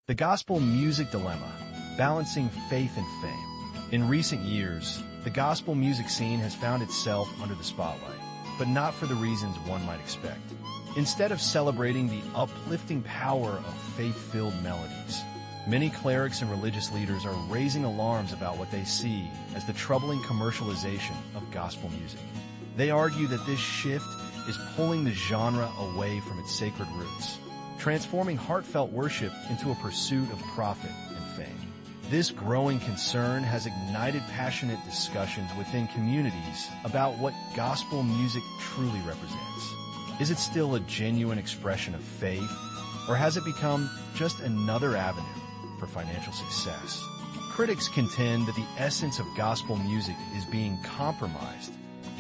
The gospel music dilemma, balancing faith and fame. In recent years, the gospel music scene has found itself under the spotlight, but not for the reasons one might expect. Instead of celebrating the uplifting power of faith-filled melodies, many clerics and religious leaders are raising alarms about what they see as the troubling commercialization of gospel music. They argue that this shift is pulling the genre away from its sacred roots, transforming heartfelt worship into a pursuit of profit and fame. This growing concern has ignited passionate discussions within communities about what gospel music truly represents. Is it still a genuine expression of faith, or has it become just another avenue for financial success? Critics contend that the essence of gospel music is being compromised,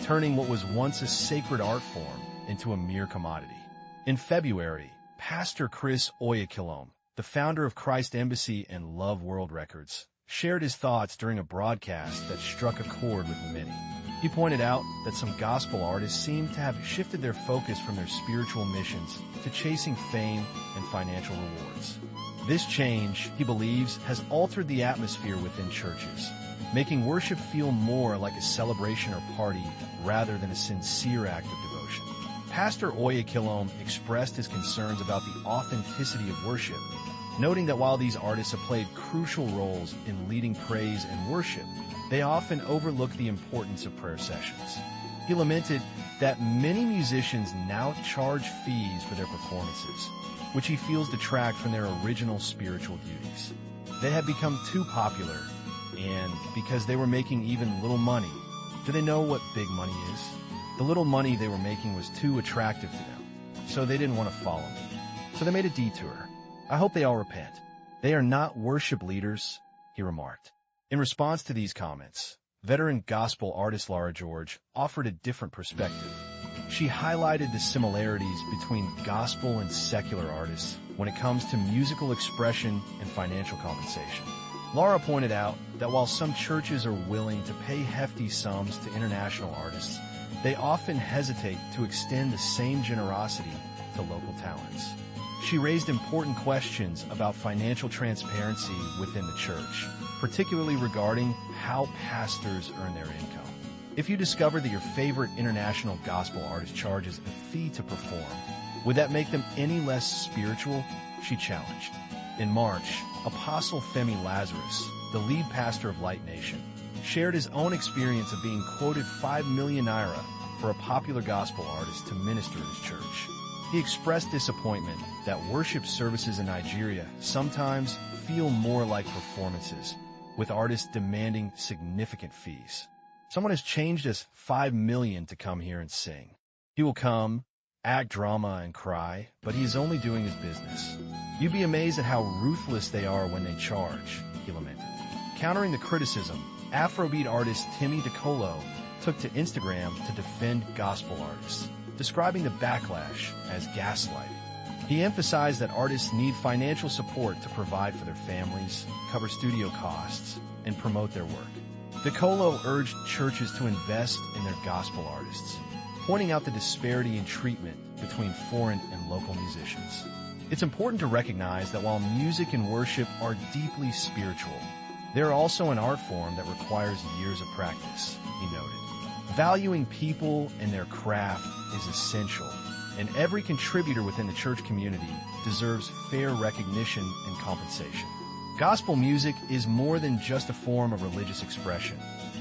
turning what was once a sacred art form into a mere commodity. In February, Pastor Chris Oyakhilome, the founder of Christ Embassy and Love World Records, shared his thoughts during a broadcast that struck a chord with many. He pointed out that some gospel artists seem to have shifted their focus from their spiritual missions to chasing fame and financial rewards. This change, he believes, has altered the atmosphere within churches, making worship feel more like a celebration or party rather than a sincere act of devotion. Pastor Oyakhilome expressed his concerns about the authenticity of worship, noting that while these artists have played crucial roles in leading praise and worship, they often overlook the importance of prayer sessions. He lamented that many musicians now charge fees for their performances, which he feels detract from their original spiritual duties. They have become too popular, and because they were making even little money, do they know what big money is? The little money they were making was too attractive to them, so they didn't want to follow me. So they made a detour. I hope they all repent. They are not worship leaders, he remarked. In response to these comments, veteran gospel artist Lara George offered a different perspective. She highlighted the similarities between gospel and secular artists when it comes to musical expression and financial compensation. Lara pointed out that while some churches are willing to pay hefty sums to international artists, they often hesitate to extend the same generosity to local talents. She raised important questions about financial transparency within the church, particularly regarding how pastors earn their income. If you discover that your favorite international gospel artist charges a fee to perform, would that make them any less spiritual? She challenged. In March, Apostle Femi Lazarus, the lead pastor of Light Nation, shared his own experience of being quoted 5 million naira for a popular gospel artist to minister at his church. He expressed disappointment that worship services in Nigeria sometimes feel more like performances, with artists demanding significant fees. Someone as changed as 5 million to come here and sing. He will come, act drama and cry, but he is only doing his business. You'd be amazed at how ruthless they are when they charge, he lamented. Countering the criticism, Afrobeat artist Timi Dakolo took to Instagram to defend gospel artists, describing the backlash as gaslighting. He emphasized that artists need financial support to provide for their families, cover studio costs, and promote their work. Dakolo urged churches to invest in their gospel artists, pointing out the disparity in treatment between foreign and local musicians. It's important to recognize that while music and worship are deeply spiritual, they're also an art form that requires years of practice, he noted. Valuing people and their craft is essential, and every contributor within the church community deserves fair recognition and compensation. Gospel music is more than just a form of religious expression.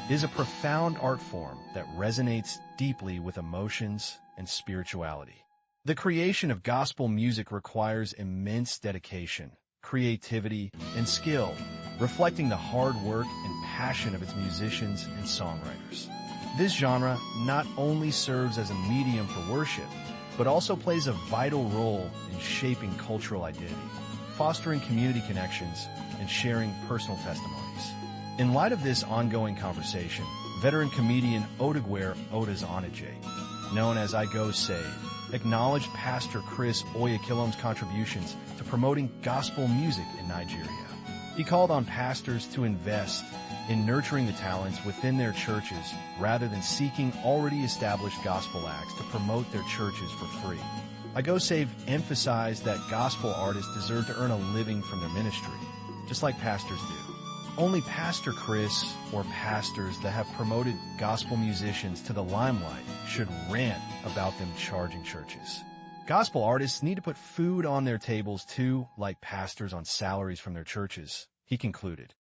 It is a profound art form that resonates deeply with emotions and spirituality. The creation of gospel music requires immense dedication, creativity, and skill, reflecting the hard work and passion of its musicians and songwriters. This genre not only serves as a medium for worship, but also plays a vital role in shaping cultural identity, fostering community connections, and sharing personal testimonies. In light of this ongoing conversation, veteran comedian Odegwere Odazonaje, known as I Go Save, acknowledged Pastor Chris Oyakhilome's contributions to promoting gospel music in Nigeria. He called on pastors to invest in nurturing the talents within their churches rather than seeking already established gospel acts to promote their churches for free. Go Save emphasized that gospel artists deserve to earn a living from their ministry, just like pastors do. Only Pastor Chris or pastors that have promoted gospel musicians to the limelight should rant about them charging churches. Gospel artists need to put food on their tables too, like pastors on salaries from their churches, he concluded.